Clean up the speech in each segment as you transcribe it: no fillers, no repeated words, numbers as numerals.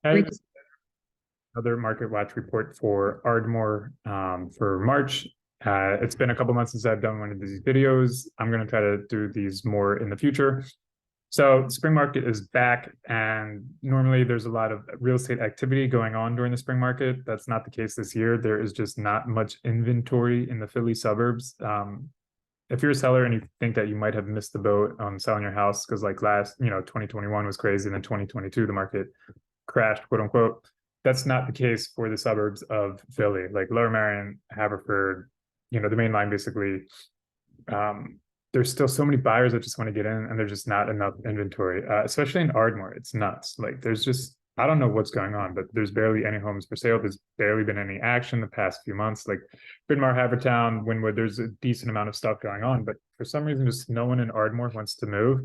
Hey, this is another Market Watch report for Ardmore for March. It's been a couple months since I've done one of these videos. I'm going to try to do these more in the future. So the spring market is back, and normally there's a lot of real estate activity going on during the spring market. That's not the case this year. There is just not much inventory in the Philly suburbs. If you're a seller and you think that you might have missed the boat on selling your house because like 2021 was crazy, and then 2022 the market crashed, quote unquote. That's not the case for the suburbs of Philly, like Lower Marion, Haverford, the main line basically. There's still so many buyers that just want to get in, and there's just not enough inventory, especially in Ardmore. It's nuts. Like there's just, I don't know what's going on, but there's barely any homes for sale. There's barely been any action the past few months. Like Bryn Mawr, Havertown, Wynwood, there's a decent amount of stuff going on, but for some reason, just no one in Ardmore wants to move.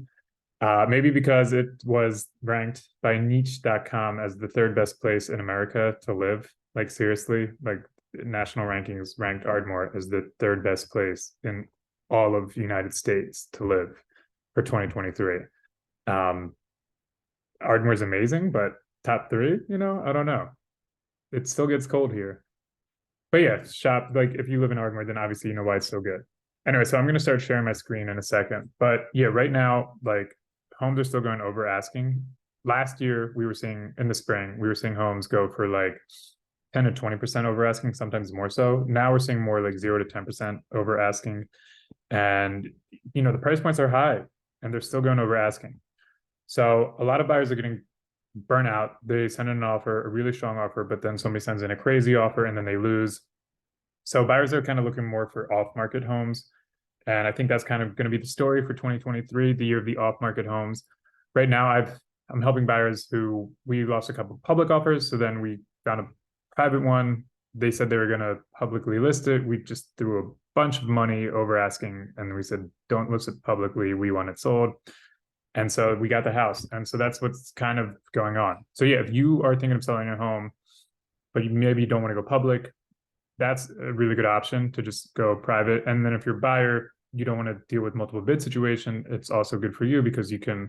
Maybe because it was ranked by Niche.com as the third best place in America to live. Like seriously, like national rankings ranked Ardmore as the third best place in all of the United States to live for 2023. Ardmore's amazing, but top three, I don't know. It still gets cold here. But yeah, shop, like if you live in Ardmore, then obviously you know why it's so good. Anyway, so I'm going to start sharing my screen in a second. But yeah, right now, like homes are still going over asking. Last year, we were seeing in the spring, we were seeing homes go for like 10 to 20% over asking, sometimes more so. Now we're seeing more like 0 to 10% over asking. And, the price points are high and they're still going over asking. So a lot of buyers are getting burnt out. They send in an offer, a really strong offer, but then somebody sends in a crazy offer and then they lose. So buyers are kind of looking more for off-market homes. And I think that's kind of going to be the story for 2023, the year of the off-market homes. Right now, I'm helping buyers who we lost a couple of public offers. So then we found a private one. They said they were going to publicly list it. We just threw a bunch of money over asking. And we said, don't list it publicly. We want it sold. And so we got the house. And so that's what's kind of going on. So yeah, if you are thinking of selling a home, but you maybe don't want to go public, that's a really good option to just go private. And then if you're a buyer, you don't want to deal with multiple bid situation, it's also good for you because you can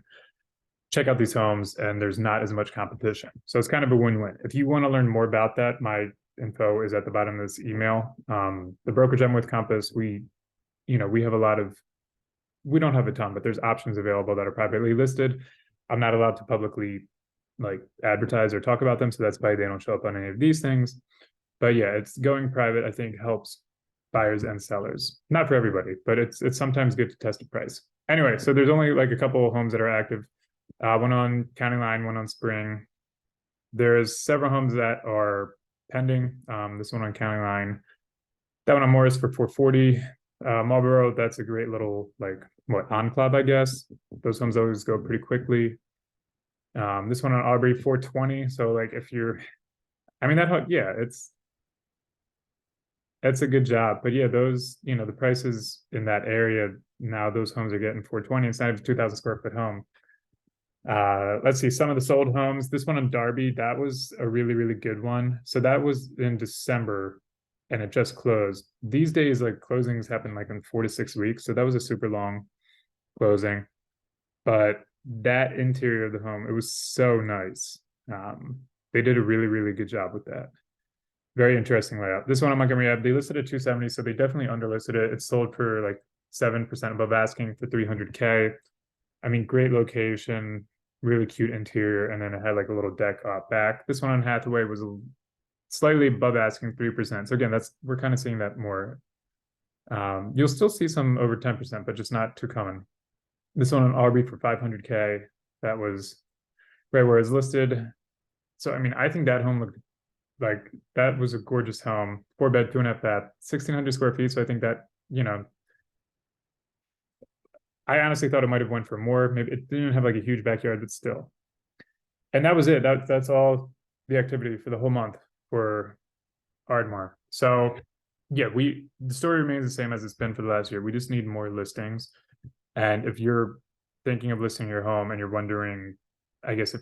check out these homes and there's not as much competition. So it's kind of a win-win. If you want to learn more about that, my info is at the bottom of this email. The brokerage I'm with, Compass, we have a lot of, we don't have a ton, but there's options available that are privately listed. I'm not allowed to publicly like advertise or talk about them. So that's why they don't show up on any of these things. But yeah, it's going private, I think, helps buyers and sellers. Not for everybody, but it's sometimes good to test a price. Anyway, so there's only like a couple of homes that are active. One on County Line, one on Spring. There's several homes that are pending. This one on County Line. That one on Morris for 440. Marlboro, that's a great little like enclave, I guess. Those homes always go pretty quickly. This one on Aubrey 420. So like if you're, I mean that, yeah, that's a good job. But yeah, those, the prices in that area now, those homes are getting 420 instead of 2,000 square foot home. Let's see some of the sold homes. This one on Darby, that was a really, really good one. So that was in December and it just closed. These days, like closings happen like in 4 to 6 weeks. So that was a super long closing. But that interior of the home, it was so nice. They did a really, really good job with that. Very interesting layout. This one on Montgomery Ave, they listed at 270, so they definitely underlisted it. It's sold for like 7% above asking for 300K. I mean, great location, really cute interior, and then it had like a little deck off back. This one on Hathaway was slightly above asking 3%. So again, we're kind of seeing that more. You'll still see some over 10%, but just not too common. This one on Aubrey for 500K, that was right where it's listed. So I mean, I think that home looked like that was a gorgeous home, 4-bed, 2.5 bath, 1,600 square feet. So I think that, I honestly thought it might have went for more. Maybe it didn't have like a huge backyard, but still. And that was it. That's all the activity for the whole month for Ardmore. So yeah, the story remains the same as it's been for the last year. We just need more listings. And if you're thinking of listing your home and you're wondering, I guess if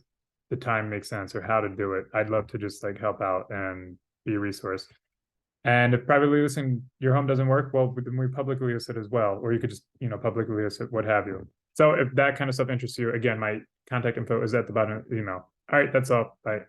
the time makes sense or how to do it, I'd love to just like help out and be a resource. And if privately listing your home doesn't work, well, then we publicly list it as well, or you could just, publicly list it, what have you. So if that kind of stuff interests you, again, my contact info is at the bottom of the email. All right, that's all. Bye.